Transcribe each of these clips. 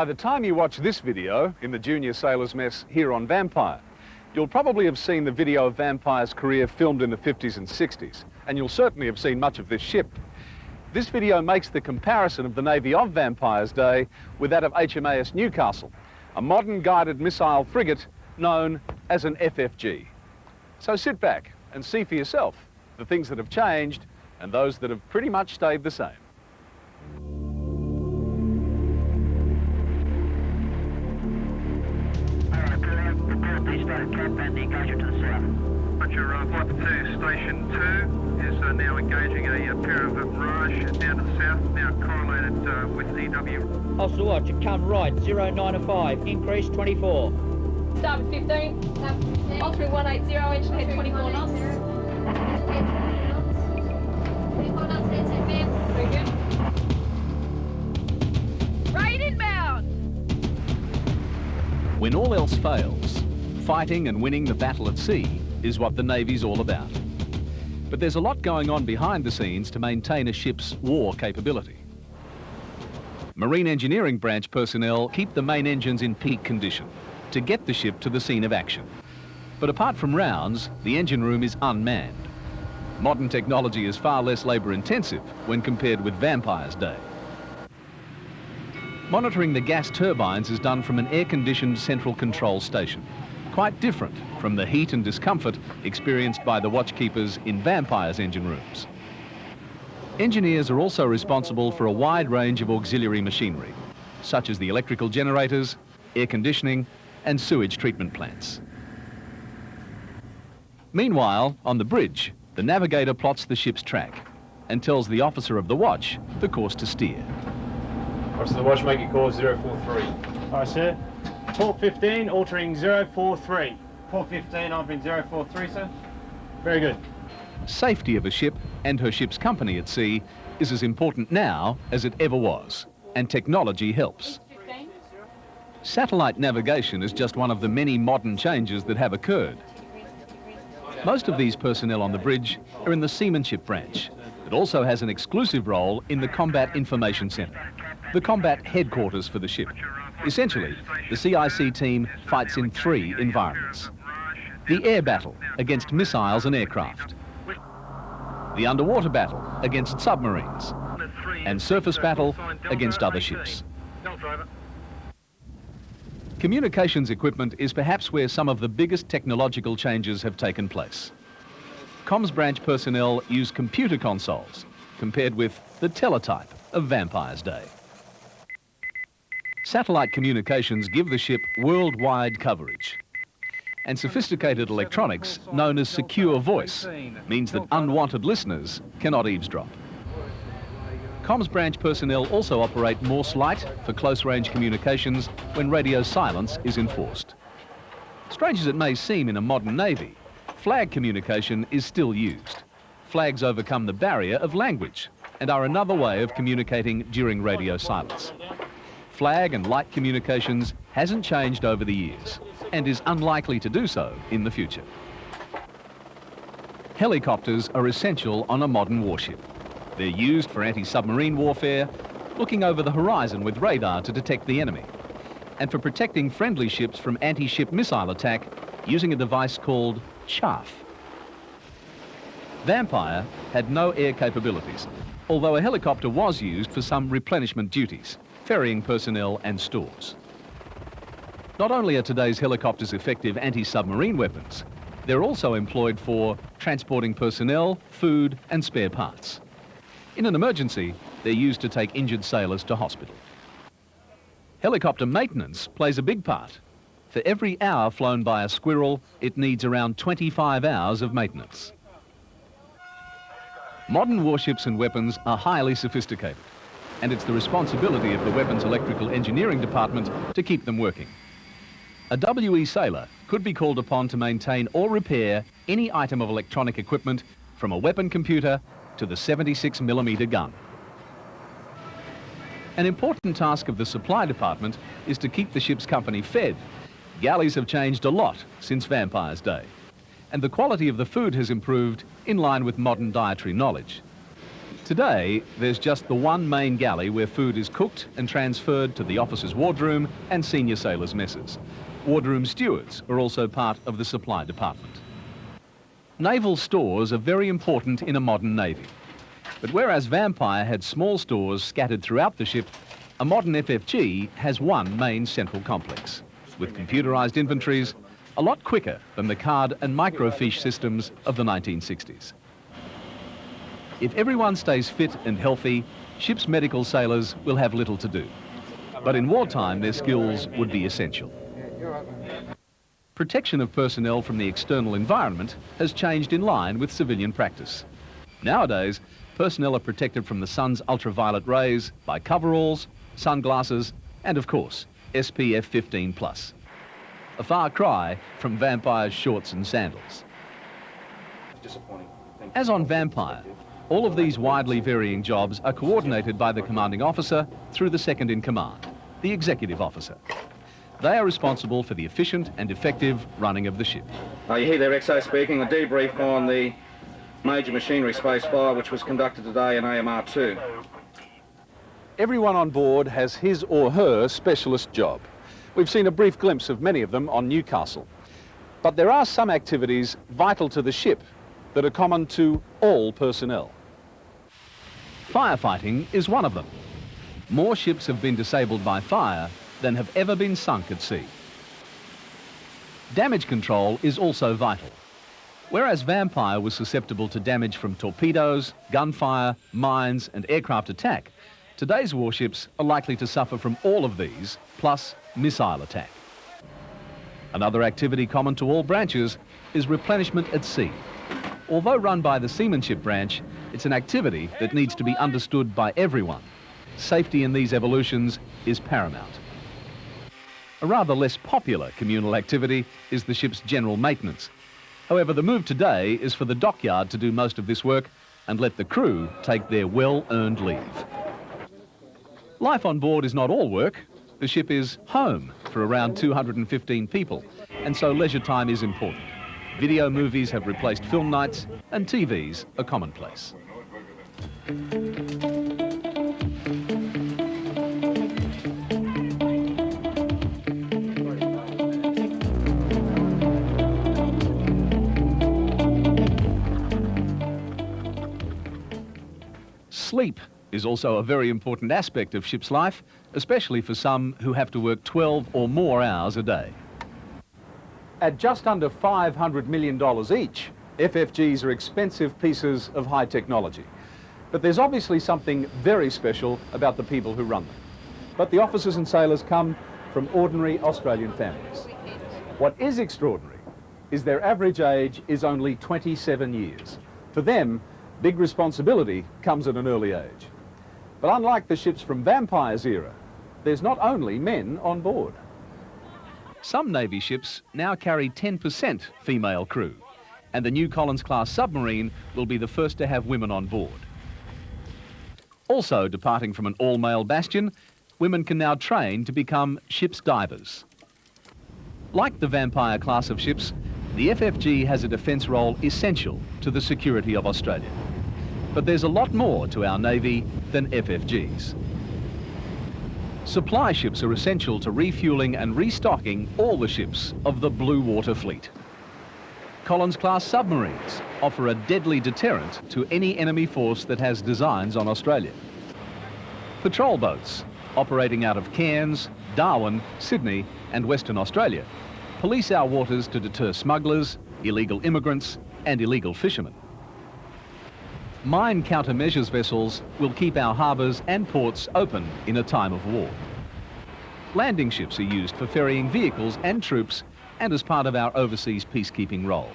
By the time you watch this video in the Junior Sailors Mess here on Vampire, you'll probably have seen the video of Vampire's career filmed in the 50s and 60s, and you'll certainly have seen much of this ship. This video makes the comparison of the Navy of Vampire's day with that of HMAS Newcastle, a modern guided missile frigate known as an FFG. So sit back and see for yourself the things that have changed and those that have pretty much stayed the same. Roger, Flight 2, Station 2 is now engaging a pair of Mirage down to the south, now correlated with EW. Hostile watch, come right, 0905, increase 24. Starboard 15, altering 180, engine head 24 knots. Very good. Right inbound! When all else fails, fighting and winning the battle at sea is what the Navy's all about. But there's a lot going on behind the scenes to maintain a ship's war capability. Marine Engineering Branch personnel keep the main engines in peak condition to get the ship to the scene of action. But apart from rounds, the engine room is unmanned. Modern technology is far less labour-intensive when compared with Vampire's day. Monitoring the gas turbines is done from an air-conditioned central control station, quite different from the heat and discomfort experienced by the watchkeepers in Vampire's engine rooms. Engineers are also responsible for a wide range of auxiliary machinery, such as the electrical generators, air conditioning, and sewage treatment plants. Meanwhile, on the bridge, the navigator plots the ship's track and tells the officer of the watch the course to steer. Officer of the watch, make your course 043. Aye, sir. Port 15, altering 043. Port 15, altering 043, sir. Very good. Safety of a ship and her ship's company at sea is as important now as it ever was, and technology helps. Satellite navigation is just one of the many modern changes that have occurred. Most of these personnel on the bridge are in the Seamanship Branch. It also has an exclusive role in the Combat Information Centre, the combat headquarters for the ship. Essentially, the CIC team fights in 3 environments. The air battle against missiles and aircraft, the underwater battle against submarines, and surface battle against other ships. Communications equipment is perhaps where some of the biggest technological changes have taken place. Comms branch personnel use computer consoles, compared with the teletype of Vampire's day. Satellite communications give the ship worldwide coverage. And sophisticated electronics, known as secure voice, means that unwanted listeners cannot eavesdrop. Comms branch personnel also operate Morse light for close-range communications when radio silence is enforced. Strange as it may seem in a modern Navy, flag communication is still used. Flags overcome the barrier of language and are another way of communicating during radio silence. Flag and light communications hasn't changed over the years and is unlikely to do so in the future. Helicopters are essential on a modern warship. They're used for anti-submarine warfare, looking over the horizon with radar to detect the enemy, and for protecting friendly ships from anti-ship missile attack using a device called chaff. Vampire had no air capabilities, although a helicopter was used for some replenishment duties, ferrying personnel and stores. Not only are today's helicopters effective anti-submarine weapons, they're also employed for transporting personnel, food, and spare parts. In an emergency, they're used to take injured sailors to hospital. Helicopter maintenance plays a big part. For every hour flown by a squirrel, it needs around 25 hours of maintenance. Modern warships and weapons are highly sophisticated, and it's the responsibility of the Weapons Electrical Engineering Department to keep them working. A WE sailor could be called upon to maintain or repair any item of electronic equipment, from a weapon computer to the 76mm gun. An important task of the supply department is to keep the ship's company fed. Galleys have changed a lot since Vampire's day, and the quality of the food has improved in line with modern dietary knowledge. Today, there's just the one main galley where food is cooked and transferred to the officers' wardroom and senior sailors' messes. Wardroom stewards are also part of the supply department. Naval stores are very important in a modern navy. But whereas Vampire had small stores scattered throughout the ship, a modern FFG has one main central complex, with computerised inventories, a lot quicker than the card and microfiche systems of the 1960s. If everyone stays fit and healthy, ship's medical sailors will have little to do. But in wartime, their skills would be essential. Protection of personnel from the external environment has changed in line with civilian practice. Nowadays, personnel are protected from the sun's ultraviolet rays by coveralls, sunglasses, and of course, SPF 15+. A far cry from Vampire's shorts and sandals. As on Vampire, all of these widely varying jobs are coordinated by the commanding officer through the second in command, the executive officer. They are responsible for the efficient and effective running of the ship. You hear there, XO speaking, a debrief on the major machinery space fire which was conducted today in AMR 2. Everyone on board has his or her specialist job. We've seen a brief glimpse of many of them on Newcastle. But there are some activities vital to the ship that are common to all personnel. Firefighting is one of them. More ships have been disabled by fire than have ever been sunk at sea. Damage control is also vital. Whereas Vampire was susceptible to damage from torpedoes, gunfire, mines and aircraft attack, today's warships are likely to suffer from all of these, plus missile attack. Another activity common to all branches is replenishment at sea. Although run by the seamanship branch, it's an activity that needs to be understood by everyone. Safety in these evolutions is paramount. A rather less popular communal activity is the ship's general maintenance. However, the move today is for the dockyard to do most of this work and let the crew take their well-earned leave. Life on board is not all work. The ship is home for around 215 people, and so leisure time is important. Video movies have replaced film nights, and TVs are commonplace. Sleep is also a very important aspect of ship's life, especially for some who have to work 12 or more hours a day. At just under $500 million each, FFGs are expensive pieces of high technology. But there's obviously something very special about the people who run them. But the officers and sailors come from ordinary Australian families. What is extraordinary is their average age is only 27 years. For them, big responsibility comes at an early age. But unlike the ships from Vampire's era, there's not only men on board. Some Navy ships now carry 10% female crew, and the new Collins-class submarine will be the first to have women on board. Also departing from an all-male bastion, women can now train to become ship's divers. Like the Vampire class of ships, the FFG has a defence role essential to the security of Australia. But there's a lot more to our Navy than FFGs. Supply ships are essential to refuelling and restocking all the ships of the Blue Water Fleet. Collins-class submarines offer a deadly deterrent to any enemy force that has designs on Australia. Patrol boats, operating out of Cairns, Darwin, Sydney and Western Australia, police our waters to deter smugglers, illegal immigrants and illegal fishermen. Mine countermeasures vessels will keep our harbours and ports open in a time of war. Landing ships are used for ferrying vehicles and troops and as part of our overseas peacekeeping role.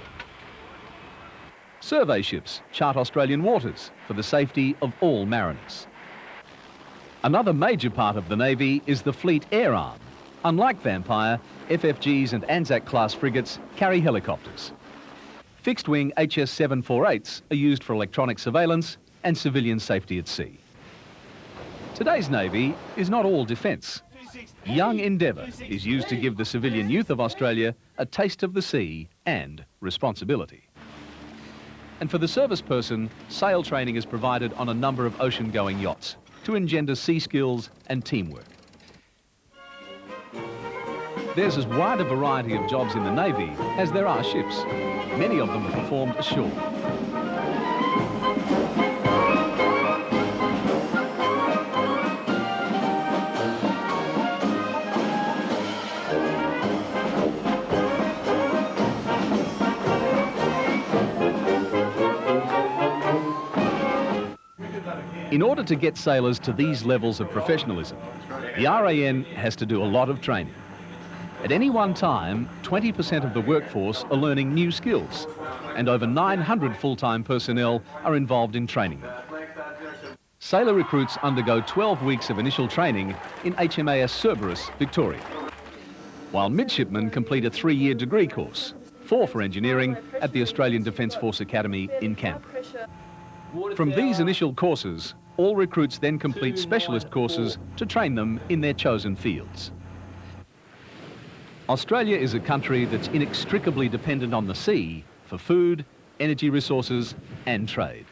Survey ships chart Australian waters for the safety of all mariners. Another major part of the Navy is the fleet air arm. Unlike Vampire, FFGs and Anzac-class frigates carry helicopters. Fixed-wing HS 748s are used for electronic surveillance and civilian safety at sea. Today's Navy is not all defence. Young Endeavour is used to give the civilian youth of Australia a taste of the sea and responsibility. And for the service person, sail training is provided on a number of ocean-going yachts to engender sea skills and teamwork. There's as wide a variety of jobs in the Navy as there are ships. Many of them are performed ashore. In order to get sailors to these levels of professionalism, the RAN has to do a lot of training. At any one time, 20% of the workforce are learning new skills, and over 900 full-time personnel are involved in training them. Sailor recruits undergo 12 weeks of initial training in HMAS Cerberus, Victoria, while midshipmen complete a 3-year degree course, 4 for engineering at the Australian Defence Force Academy in Canberra. From these initial courses, all recruits then complete specialist courses to train them in their chosen fields. Australia is a country that's inextricably dependent on the sea for food, energy resources and trade.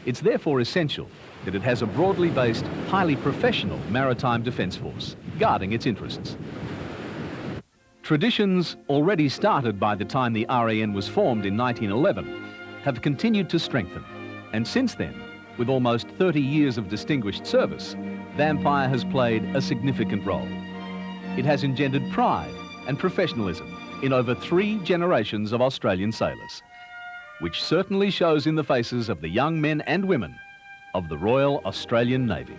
It's therefore essential that it has a broadly based, highly professional maritime defence force, guarding its interests. Traditions already started by the time the RAN was formed in 1911 have continued to strengthen, and since then, with almost 30 years of distinguished service, Vampire has played a significant role. It has engendered pride and professionalism in over 3 generations of Australian sailors, which certainly shows in the faces of the young men and women of the Royal Australian Navy.